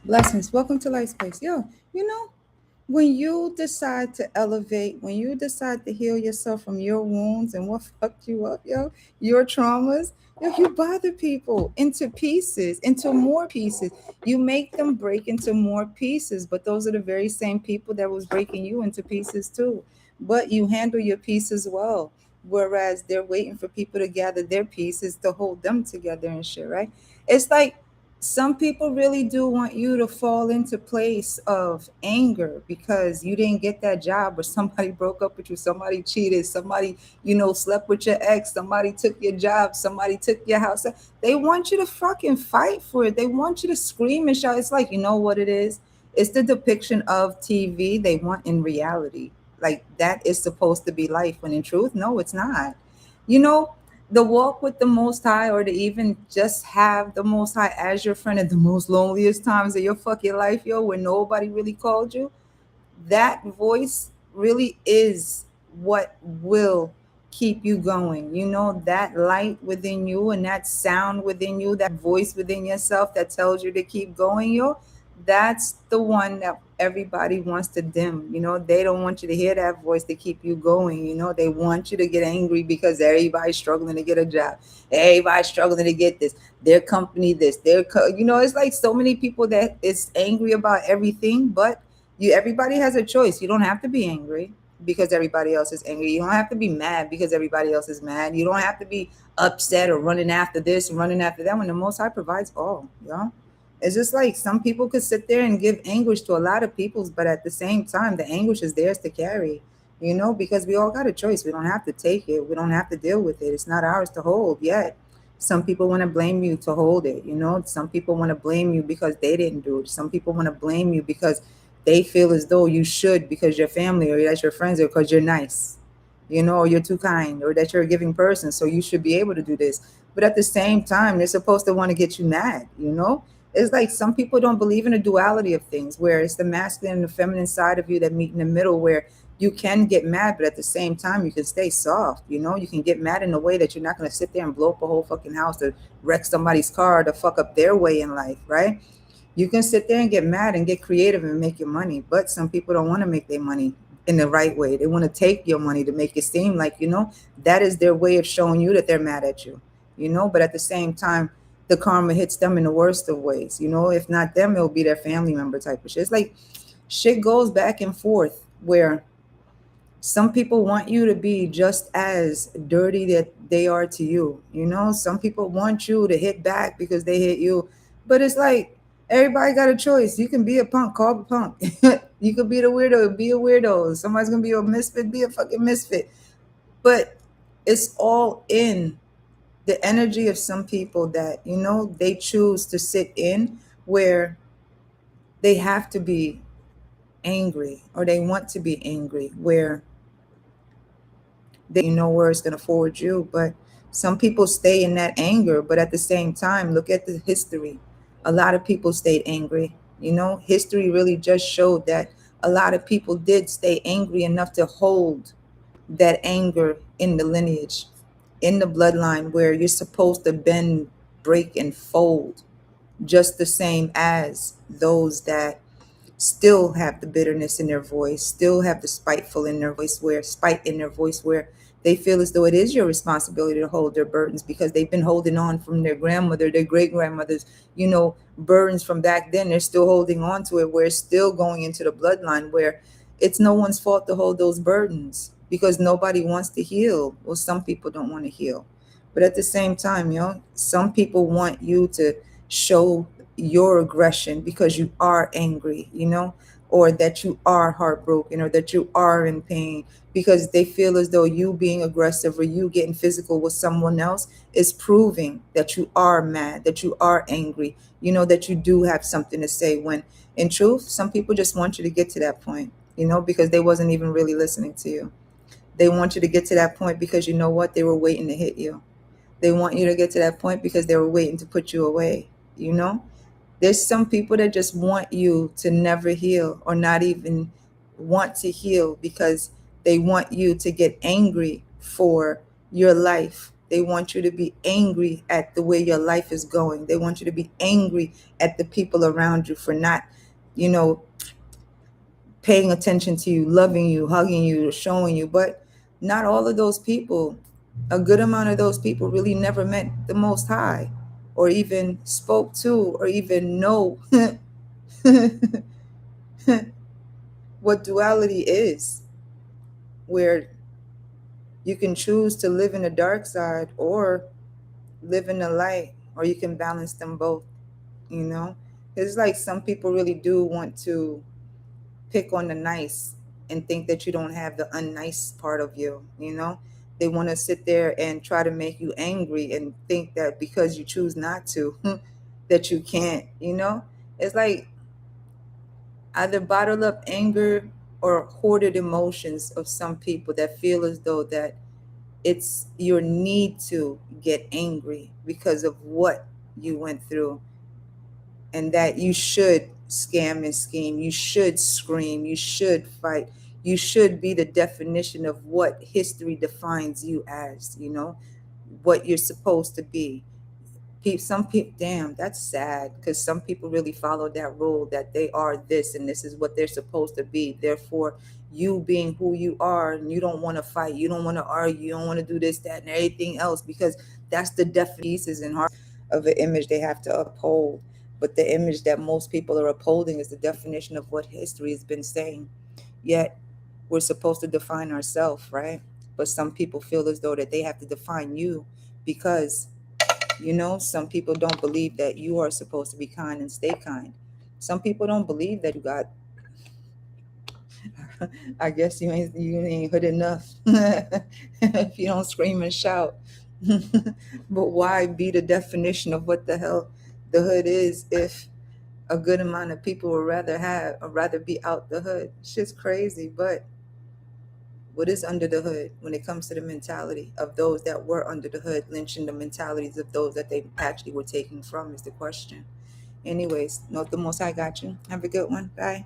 Blessings. Welcome to Light Space. Yo, you know, when you decide to elevate, when you decide to heal yourself from your wounds and what fucked you up, your traumas, you bother people into pieces, into more pieces. You make them break into more pieces, but those are the very same people that was breaking you into pieces too. But you handle your pieces well. Whereas they're waiting for people to gather their pieces to hold them together and shit, right? It's like some people really do want you to fall into place of anger because you didn't get that job or somebody broke up with you, somebody cheated, somebody, slept with your ex, somebody took your job, somebody took your house. They want you to fucking fight for it. They want you to scream and shout. It's like, you know what it is? It's the depiction of TV they want in reality. Like that is supposed to be life when in truth, no, it's not. You know, the walk with the Most High, or to even just have the Most High as your friend at the most loneliest times of your fucking life, yo, where nobody really called you, that voice really is what will keep you going. That light within you and that sound within you, that voice within yourself that tells you to keep going, yo, that's the one that everybody wants to dim. They don't want you to hear that voice to keep you going. They want you to get angry because everybody's struggling to get a job, everybody's struggling to get this, their company this, it's like so many people that is angry about everything. But everybody has a choice. You don't have to be angry because everybody else is angry. You don't have to be mad because everybody else is mad. You don't have to be upset or running after this and running after that when the Most High provides all. It's just like some people could sit there and give anguish to a lot of peoples, but at the same time, the anguish is theirs to carry. Because we all got a choice. We don't have to take it. We don't have to deal with it. It's not ours to hold yet. Some people want to blame you to hold it. Some people want to blame you because they didn't do it. Some people want to blame you because they feel as though you should because your family or that's your friends or because you're nice, or you're too kind or that you're a giving person. So you should be able to do this. But at the same time, they're supposed to want to get you mad. It's like some people don't believe in the duality of things where it's the masculine and the feminine side of you that meet in the middle where you can get mad, but at the same time, you can stay soft. You can get mad in a way that you're not going to sit there and blow up a whole fucking house to wreck somebody's car to fuck up their way in life, right? You can sit there and get mad and get creative and make your money, but some people don't want to make their money in the right way. They want to take your money to make it seem like, that is their way of showing you that they're mad at you. But at the same time, the karma hits them in the worst of ways. If not them, it'll be their family member type of shit. It's like shit goes back and forth where some people want you to be just as dirty that they are to you. Some people want you to hit back because they hit you. But it's like everybody got a choice. You can be a punk, call a punk. You could be the weirdo, be a weirdo. Somebody's gonna be a misfit, be a fucking misfit. But it's all in the energy of some people that, they choose to sit in where they have to be angry or they want to be angry, where they know where it's going to forward you. But some people stay in that anger. But at the same time, look at the history. A lot of people stayed angry. History really just showed that a lot of people did stay angry enough to hold that anger in the lineage, in the bloodline where you're supposed to bend, break, and fold just the same as those that still have the bitterness in their voice, still have the spiteful in their voice, where spite in their voice, where they feel as though it is your responsibility to hold their burdens because they've been holding on from their grandmother, their great grandmothers, burdens from back then. They're still holding on to it, where it's still going into the bloodline, where it's no one's fault to hold those burdens because nobody wants to heal. Well, some people don't want to heal. But at the same time, some people want you to show your aggression because you are angry, or that you are heartbroken or that you are in pain because they feel as though you being aggressive or you getting physical with someone else is proving that you are mad, that you are angry, that you do have something to say, when in truth, some people just want you to get to that point, because they wasn't even really listening to you. They want you to get to that point because you know what? They were waiting to hit you. They want you to get to that point because they were waiting to put you away, you know? There's some people that just want you to never heal or not even want to heal because they want you to get angry for your life They want you to be angry at the way your life is going. They want you to be angry at the people around you for not, you know, paying attention to you, loving you, hugging you, showing you. But not all of those people, a good amount of those people really never met the Most High or even spoke to or even know what duality is, where you can choose to live in the dark side or live in the light, or you can balance them both, you know? It's like some people really do want to pick on the nice and think that you don't have the unnice part of you, you know? They want to sit there and try to make you angry and think that because you choose not to, that you can't, you know? It's like either bottle up anger or hoarded emotions of some people that feel as though that it's your need to get angry because of what you went through, and that you should scam and scheme, you should scream, you should fight, you should be the definition of what history defines you as, you know, what you're supposed to be. Some people, damn, that's sad, because some people really follow that rule that they are this and this is what they're supposed to be. Therefore, you being who you are, and you don't want to fight, you don't want to argue, you don't want to do this, that, and everything else, because that's the definition and heart of the image they have to uphold. But the image that most people are upholding is the definition of what history has been saying. Yet, we're supposed to define ourselves, right? But some people feel as though that they have to define you because, you know, some people don't believe that you are supposed to be kind and stay kind. Some people don't believe that you got, I guess you ain't hood enough if you don't scream and shout. But why be the definition of what the hell the hood is if a good amount of people would rather have or rather be out the hood? It's just crazy. But what is under the hood when it comes to the mentality of those that were under the hood, lynching the mentalities of those that they actually were taking from, is the question. Anyways, note the most I got you. Have a good one. Bye.